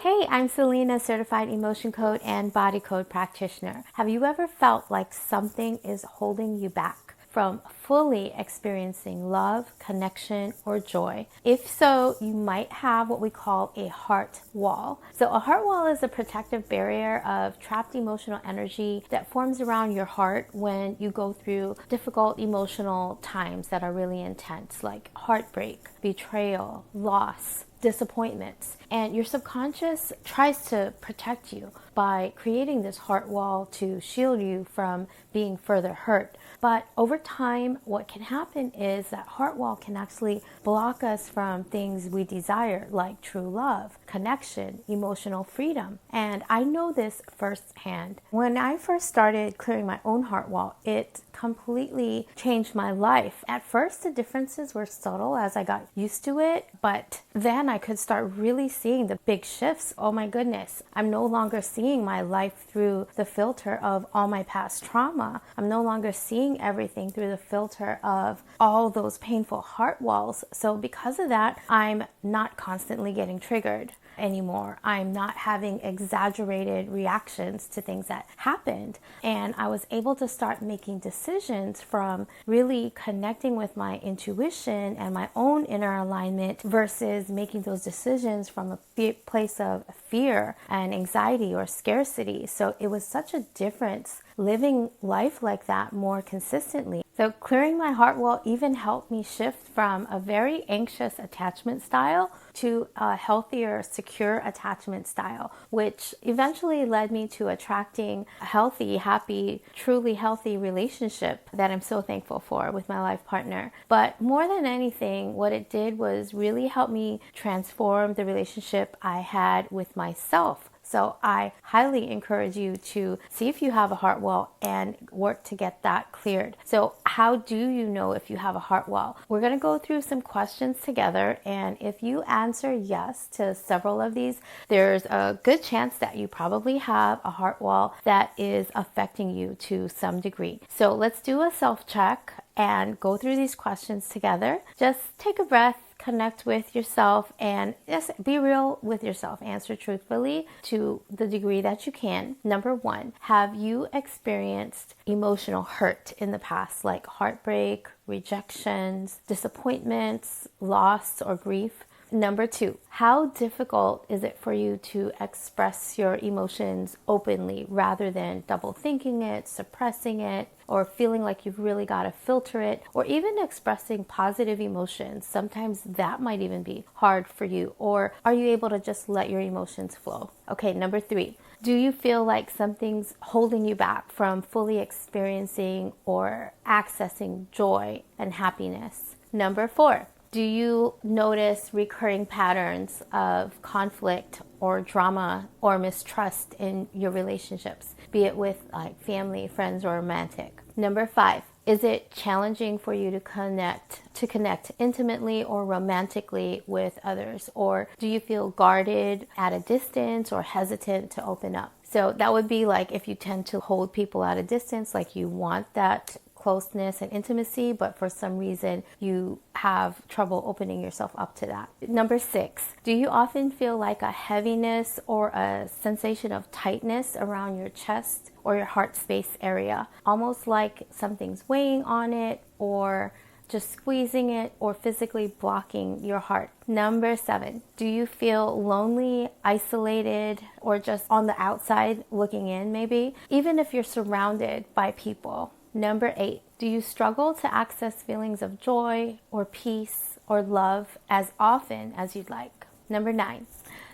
Hey, I'm Salina, certified emotion code and body code practitioner. Have you ever felt like something is holding you back from fully experiencing love, connection, or joy? If so, you might have what we call a heart wall. So a heart wall is a protective barrier of trapped emotional energy that forms around your heart when you go through difficult emotional times that are really intense, like heartbreak, betrayal, loss, disappointments. And your subconscious tries to protect you by creating this heart wall to shield you from being further hurt. But over time, what can happen is that heart wall can actually block us from things we desire, like true love, connection, emotional freedom. And I know this firsthand. When I first started clearing my own heart wall, it completely changed my life. At first, the differences were subtle as I got used to it, but then I could start really seeing the big shifts. Oh my goodness, I'm no longer seeing my life through the filter of all my past trauma. I'm no longer seeing everything through the filter of all those painful heart walls. So because of that, I'm not constantly getting triggered anymore. I'm not having exaggerated reactions to things that happened. And I was able to start making decisions from really connecting with my intuition and my own inner alignment versus making those decisions from a place of fear and anxiety or scarcity. So it was such a difference living life like that more consistently. So clearing my heart wall even helped me shift from a very anxious attachment style to a healthier, secure attachment style, which eventually led me to attracting a healthy, happy, truly healthy relationship that I'm so thankful for with my life partner. But more than anything, what it did was really help me transform the relationship I had with myself. So I highly encourage you to see if you have a heart wall and work to get that cleared. So how do you know if you have a heart wall? We're going to go through some questions together, and if you answer yes to several of these, there's a good chance that you probably have a heart wall that is affecting you to some degree. So let's do a self-check and go through these questions together. Just take a breath, connect with yourself, and just be real with yourself. Answer truthfully to the degree that you can. Number one, have you experienced emotional hurt in the past, like heartbreak, rejections, disappointments, loss, or grief? Number two, how difficult is it for you to express your emotions openly rather than double thinking it, suppressing it, or feeling like you've really got to filter it, or even expressing positive emotions? Sometimes that might even be hard for you. Or are you able to just let your emotions flow? Okay, number three, do you feel like something's holding you back from fully experiencing or accessing joy and happiness? Number four, do you notice recurring patterns of conflict or drama or mistrust in your relationships, be it with like family, friends, or romantic? Number five, is it challenging for you to connect intimately or romantically with others? Or do you feel guarded, at a distance, or hesitant to open up? So that would be like if you tend to hold people at a distance, like you want that closeness and intimacy, but for some reason you have trouble opening yourself up to that. Number six, do you often feel like a heaviness or a sensation of tightness around your chest or your heart space area, almost like something's weighing on it or just squeezing it or physically blocking your heart? Number seven, do you feel lonely, isolated, or just on the outside looking in maybe, even if you're surrounded by people? Number eight, do you struggle to access feelings of joy or peace or love as often as you'd like? Number nine,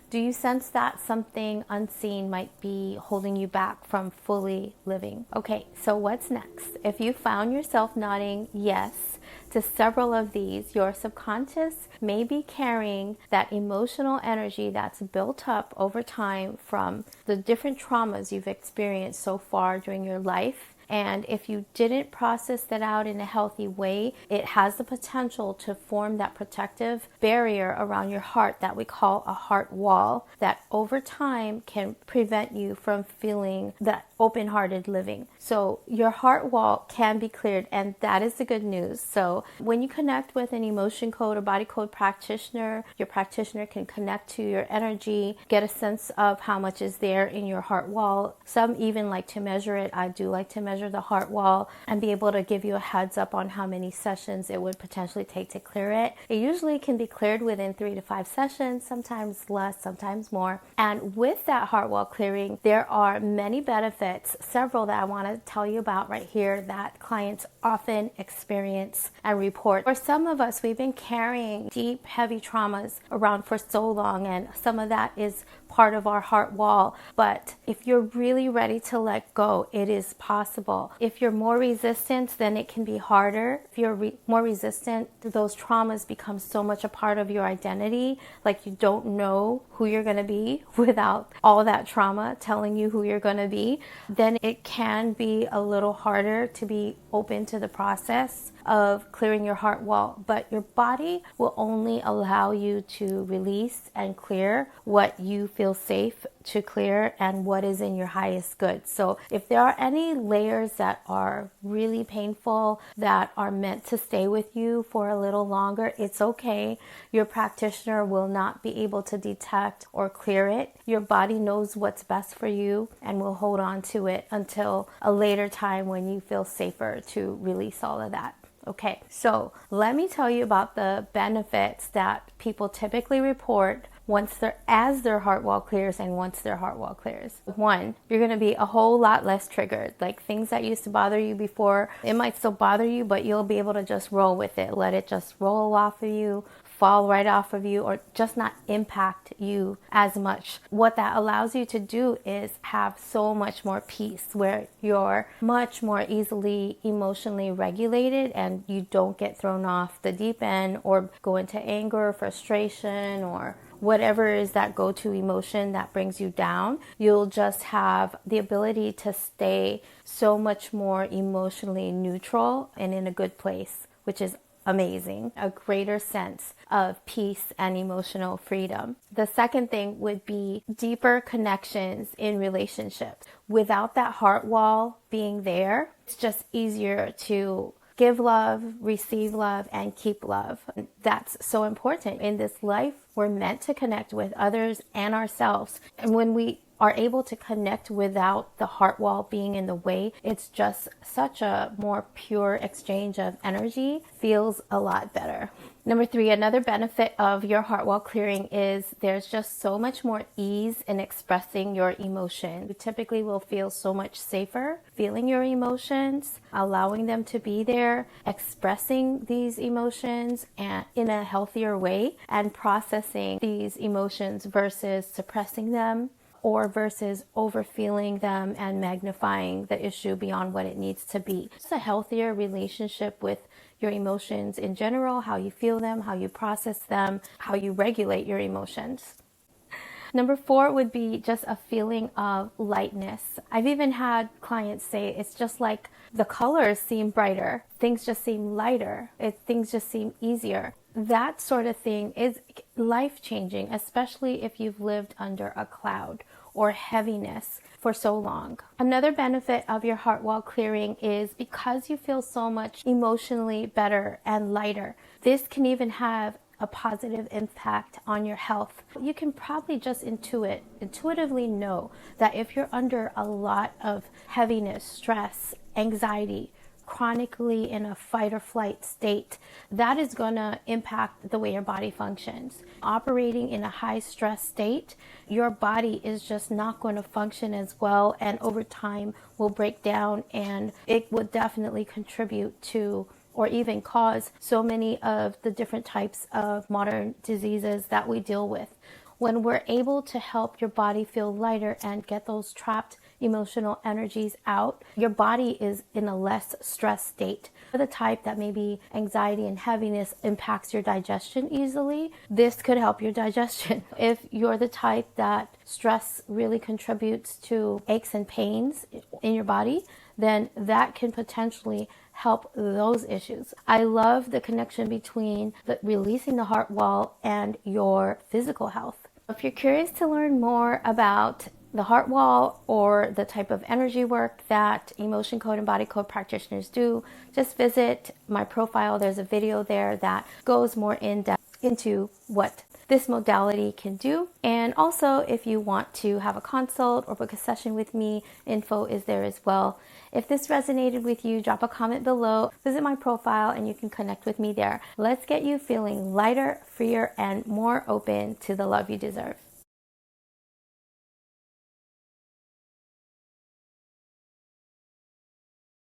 do you sense that something unseen might be holding you back from fully living? Okay, so what's next? If you found yourself nodding yes to several of these, your subconscious may be carrying that emotional energy that's built up over time from the different traumas you've experienced so far during your life And if you didn't process that out in a healthy way, it has the potential to form that protective barrier around your heart that we call a heart wall that over time can prevent you from feeling that open-hearted living. So your heart wall can be cleared, and that is the good news. So when you connect with an emotion code or body code practitioner, your practitioner can connect to your energy, get a sense of how much is there in your heart wall. Some even like to measure it. I do like to measure the heart wall and be able to give you a heads up on how many sessions it would potentially take to clear it. It usually can be cleared within 3 to 5 sessions, sometimes less, sometimes more. And with that heart wall clearing, there are many benefits, several that I want to tell you about right here that clients often experience and report. For some of us, we've been carrying deep, heavy traumas around for so long, and some of that is part of our heart wall. But if you're really ready to let go, it is possible. If you're more resistant, then it can be harder. If you're more resistant, those traumas become so much a part of your identity, like you don't know who you're going to be without all that trauma telling you who you're going to be, then it can be a little harder to be open to the process of clearing your heart wall. But your body will only allow you to release and clear what you feel safe to clear and what is in your highest good. So if there are any layers that are really painful that are meant to stay with you for a little longer, it's okay. Your practitioner will not be able to detect or clear it. Your body knows what's best for you and will hold on to it until a later time when you feel safer to release all of that. Okay, so let me tell you about the benefits that people typically report as their heart wall clears and once their heart wall clears. One, you're going to be a whole lot less triggered. Like things that used to bother you before, it might still bother you, but you'll be able to just roll with it. Let it just roll off of you, fall right off of you, or just not impact you as much. What that allows you to do is have so much more peace, where you're much more easily emotionally regulated and you don't get thrown off the deep end or go into anger, frustration, or whatever is that go-to emotion that brings you down. You'll just have the ability to stay so much more emotionally neutral and in a good place, which is amazing. A greater sense of peace and emotional freedom. The second thing would be deeper connections in relationships. Without that heart wall being there, it's just easier to give love, receive love, and keep love. That's so important. In this life, we're meant to connect with others and ourselves. And when we are able to connect without the heart wall being in the way, it's just such a more pure exchange of energy. Feels a lot better. Number 3, another benefit of your heart wall clearing is there's just so much more ease in expressing your emotion. You typically will feel so much safer feeling your emotions, allowing them to be there, expressing these emotions and in a healthier way, and processing these emotions versus suppressing them, or versus overfeeling them and magnifying the issue beyond what it needs to be. It's a healthier relationship with your emotions in general, how you feel them, how you process them, how you regulate your emotions. Number 4 would be just a feeling of lightness. I've even had clients say it's just like the colors seem brighter, things just seem lighter, things just seem easier. That sort of thing is life-changing, especially if you've lived under a cloud or heaviness for so long. Another benefit of your heart wall clearing is because you feel so much emotionally better and lighter, this can even have a positive impact on your health. You can probably just intuitively know that if you're under a lot of heaviness, stress, anxiety, chronically in a fight or flight state, that is going to impact the way your body functions. Operating in a high stress state, your body is just not going to function as well, and over time will break down, and it would definitely contribute to or even cause so many of the different types of modern diseases that we deal with. When we're able to help your body feel lighter and get those trapped emotional energies out, your body is in a less stressed state. For the type that maybe anxiety and heaviness impacts your digestion easily, this could help your digestion. If you're the type that stress really contributes to aches and pains in your body, then that can potentially help those issues. I love the connection between releasing the heart wall and your physical health. If you're curious to learn more about the heart wall or the type of energy work that emotion code and body code practitioners do, just visit my profile. There's a video there that goes more in depth into what this modality can do. And also, if you want to have a consult or book a session with me, info is there as well. If this resonated with you, drop a comment below, visit my profile, and you can connect with me there. Let's get you feeling lighter, freer, and more open to the love you deserve.